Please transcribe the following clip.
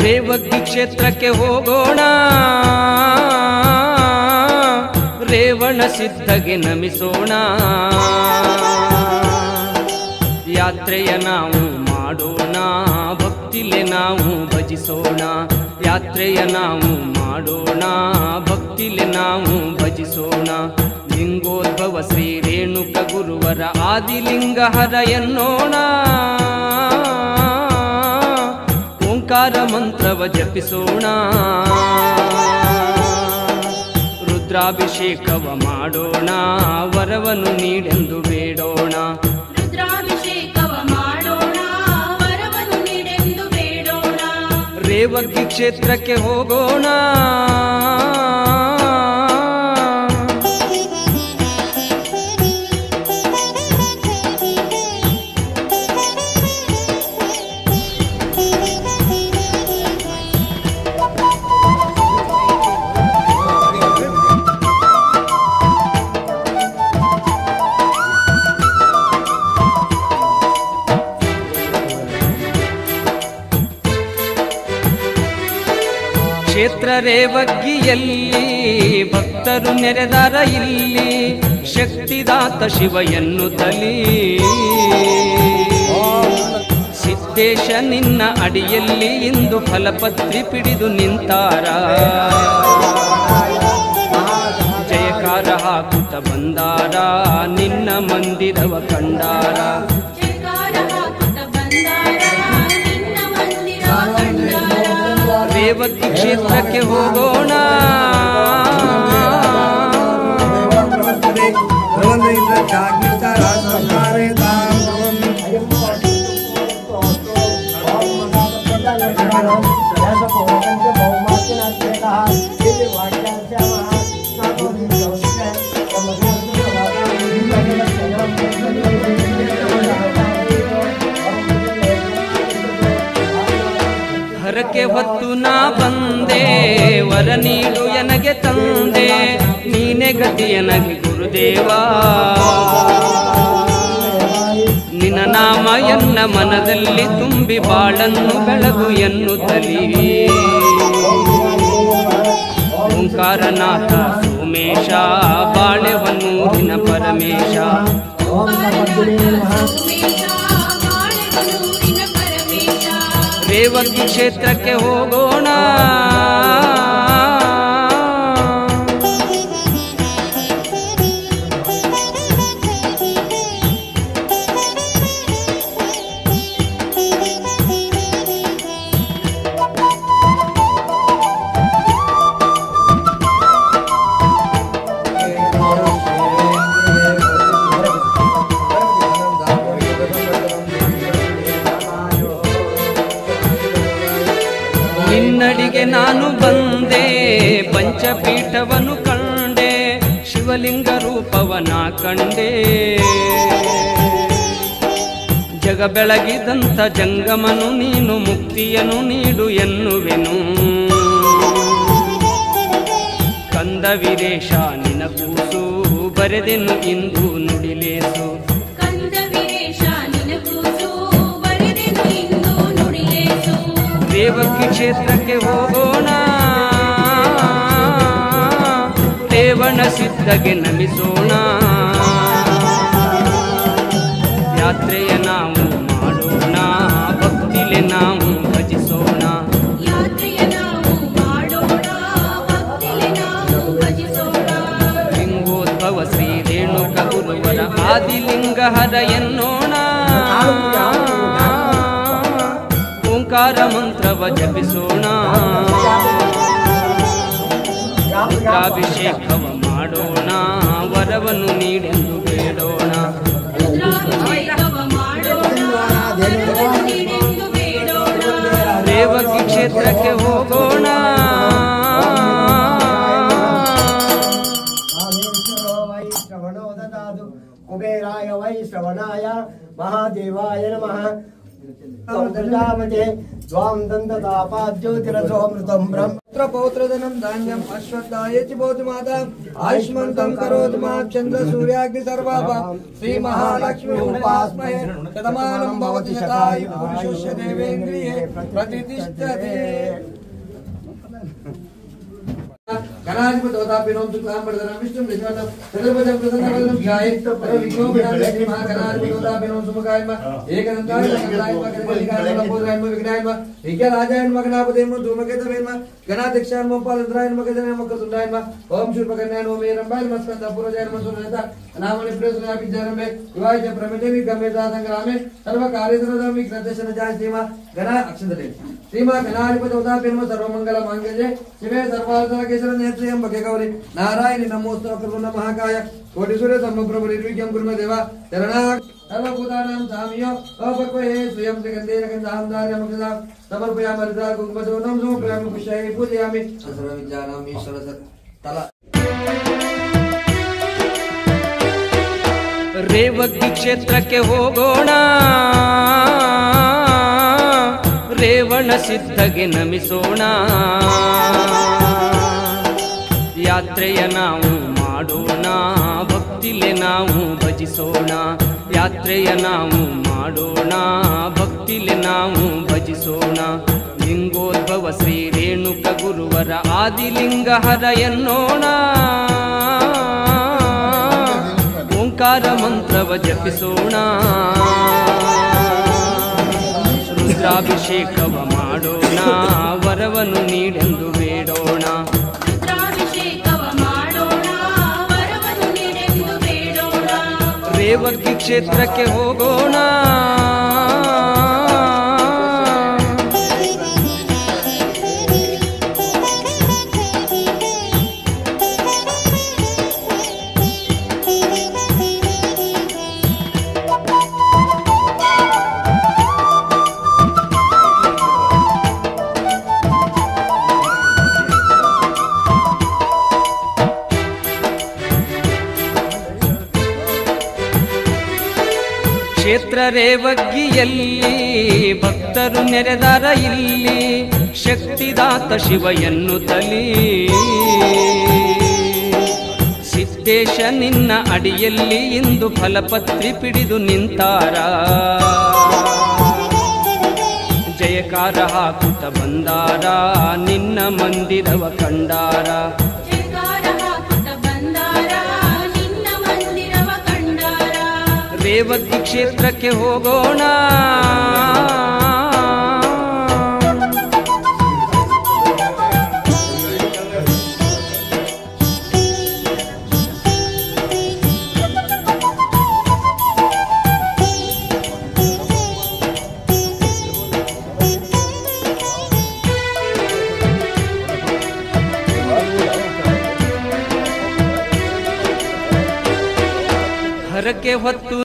ರೇವಗಿ ಕ್ಷೇತ್ರಕ್ಕೆ ಹೋಗೋಣ, ರೇವಣ ಸಿದ್ಧಗೆ ನಮಿಸೋಣ. ಯಾತ್ರೆಯ ನಾವು ಮಾಡೋಣ, ಭಕ್ತಿಲೆ ನಾವು ಭಜಿಸೋಣ. ಯಾತ್ರೆಯ ನಾವು ಮಾಡೋಣ, ಭಕ್ತಿಲೆ ನಾವು ಭಜಿಸೋಣ. ಲಿಂಗೋದ್ಭವ ಶ್ರೀ ರೇಣುಕ ಗುರುವರ ಆದಿಲಿಂಗಹರ ಎನ್ನೋಣ. ಓಂಕಾರ ಮಂತ್ರವ ಜಪಿಸೋಣ, ರುದ್ರಾಭಿಷೇಕವ ಮಾಡೋಣ. ವರವನ್ನು ನೀಡೆಂದು ಬೇಡೋಣ, ರುದ್ರಾಭಿಷೇಕವ ಮಾಡೋಣ. ವರವನ್ನು ನೀಡೆಂದು ಬೇಡೋಣ. ರೇವಗಿ ಕ್ಷೇತ್ರಕ್ಕೆ ಹೋಗೋಣ. ಕ್ಷೇತ್ರ ರೇವಗಿಯಲ್ಲಿ ಭಕ್ತರು ನೆರೆದಾರ ಇಲ್ಲಿ. ಶಕ್ತಿದಾತ ಶಿವ ಎನ್ನುತ್ತಲೀ ಸಿದ್ದೇಶ ನಿನ್ನ ಅಡಿಯಲ್ಲಿ ಇಂದು ಫಲಪತ್ರಿ ಪಿಡಿದು ನಿಂತಾರ. ಜಯಕಾರ ಹಾಕುತ್ತ ಬಂದಾರ, ನಿನ್ನ ಮಂದಿರವ ಕಂಡಾರ. ರೇವಗಿ ಕ್ಷೇತ್ರಕ್ಕೆ ಹೋಗೋಣ. ಹರಕೆ ಹೊತ್ತು ನಾ ಬಂದೆ, ವರ ನೀಡು ಎನಗೆ ತಂದೆ. ನೀನೆ ಗತಿ ಎನಗೆ ಗುರುದೇವ, ನಿನ್ನ ನಾಮ ಎನ್ನ ಮನದಲ್ಲಿ ತುಂಬಿ ಬಾಳನ್ನು ಬೆಳಗು ಎನ್ನುತ್ತಲೀ ಓಂಕಾರನಾಥ ಸೋಮೇಶ, ಬಾಳೆವನ್ನೂರಿನ ಪರಮೇಶ. ರೇವಗಿ ಕ್ಷೇತ್ರಕ್ಕೆ ಹೋಗೋಣ. ನಿನ್ನಡಿಗೆ ನಾನು ಬಂದೆ, ಪಂಚಪೀಠವನ್ನು ಕಂಡೆ. ಶಿವಲಿಂಗ ರೂಪವನ ಕಂಡೆ. ಜಗ ಬೆಳಗಿದಂಥ ಜಂಗಮನು ನೀನು, ಮುಕ್ತಿಯನ್ನು ನೀಡು ಎನ್ನುವೆನು. ಕಂದ ವೀರೇಶ ನಿನ ಕೂಸು, ಬರೆದೆನು ಇಂದು ನುಡಿಲೇಸು. ರೇವಗಿ ಕ್ಷೇತ್ರಕ್ಕೆ ಹೋಗೋಣ, ರೇವಣ ಸಿದ್ಧಗೆ ನಮಿಸೋಣ. ಯಾತ್ರೆಯ ನಾವು ಮಾಡೋಣ, ಭಕ್ತಿಲೆ ನಾವು ಭಜಿಸೋಣ. ಲಿಂಗೋದ್ಭವ ಶ್ರೀ ರೇಣುಕ ಗುರುವರ ಆದಿಲಿಂಗಹರ ಎನ್ನೋಣ. ಓಂಕಾರ ಮಂತ್ರವ ಜಪಿಸೋಣ, ರುದ್ರಾಭಿಷೇಕವ ಮಾಡೋಣ. ವರವನ್ನು ನೀಡೆಂದು ಬೇಡೋಣ. ರೇವಗಿ ಕ್ಷೇತ್ರಕ್ಕೆ ಹೋಗೋಣ. ಕುಬೇರಾಯ ವೈ ಶ್ರವಣಾಯ ಮಹಾದೇವಾಯ ನಮಃ. प्रजापते द्वां दन्ततापाज्योतिरसोऽमृतं ब्रह्मत्र पौत्रधनं धान्यम् अश्वत्थायेति भवतु माता आयुष्मन्तं करोतु मा चन्द्र सूर्याग्नि सर्वाभा श्रीमहालक्ष्मी उपास्महे शतमानं भवति शतायु पुरुषस्य देवेन्द्रिये प्रतिष्ठते गणाधिपतोदापिनों शुक्लांबरधरं विष्णुं निजवनं तदुपजं प्रसन्नवदनं ध्यायेत् सर्वविघ्नोपशान्तये महागणाधिपतोदापिनों सुमुखायम एकदन्ताय गणाधिपतोदायम गणपतिकाय नमोदराय विघ्नाय विघ्नराजाय गणापतये नमो धूमकेतवे नमः गणाध्यक्षाय नमो पालधराय नमो केतवे नमो मकरतुण्डाय नमः ओम शूर्पकर्णाय नमो मेरंबाय नमः स्कंदपूर्वजाय नमः सुरनेता नामनि प्रसन्नाय विद्यारंभे विवाह च प्रमिते गम्यता संग्रामे सर्व कार्यसर्वदं विघ्नदर्शन जाय सीमा गणा अक्षंतले सीमा गणाधिपतोदापिनों सर्वमंगल मांगल्ये शिवे सर्वार्थ केशरनेत्रयं भगे गौरी नारायणि नमोस्तु कर्मण महाकाय कोटि सूर्य समप्रभ निर्विघ्नं कुर्म देवा चरणा सर्वभूतानां सामियो अपक्वये स्वयं त्रिगन्धेन गन्धां धारयामि समर्पयामि हरिद्रा कुङ्कुमचूर्णं समर्पयामि पुष्पैः पूजयामि सर्वविद्यानां ईश्वर तला ರೇವಗಿ ಕ್ಷೇತ್ರಕ್ಕೆ ಹೋಗೋಣ ರೇವಣ ಸಿದ್ಧಗೆ ನಮಿಸೋಣ ಯಾತ್ರೆಯ ನಾವು ಮಾಡೋಣ ಭಕ್ತಿಲೆ ನಾವು ಭಜಿಸೋಣ ಯಾತ್ರೆಯ ನಾವು ಮಾಡೋಣ ಭಕ್ತಿಲೆ ನಾವು ಭಜಿಸೋಣ ಲಿಂಗೋದ್ಭವ ಶ್ರೀ ರೇಣುಕ ಗುರುವರ ಆದಿಲಿಂಗಹರ ಎನ್ನೋಣ ಓಂಕಾರ ಮಂತ್ರವ ಜಪಿಸೋಣ ರುದ್ರಾಭಿಷೇಕವ ಮಾಡೋಣ ವರವನ್ನು ನೀಡೆಂದು ಬೇಡೋಣ ರೇವಗಿ ಕ್ಷೇತ್ರಕ್ಕೆ ಹೋಗೋಣ ಕ್ಷೇತ್ರ ರೇವಗ್ಗಿಯಲ್ಲಿ ಭಕ್ತರು ನೆರೆದಾರ ಇಲ್ಲಿ ಶಕ್ತಿದಾತ ಶಿವ ಎನ್ನುತ್ತಲೀ ಸಿದ್ದೇಶ ನಿನ್ನ ಅಡಿಯಲ್ಲಿ ಇಂದು ಫಲಪತ್ರಿ ಪಿಡಿದು ನಿಂತಾರ ಜಯಕಾರ ಹಾಕುತ್ತ ಬಂದಾರ ನಿನ್ನ ಮಂದಿರವ ಕಂಡಾರ ರೇವಗಿ ಕ್ಷೇತ್ರಕ್ಕೆ ಹೋಗೋಣ ಹರಕೆ ಹೊತ್ತು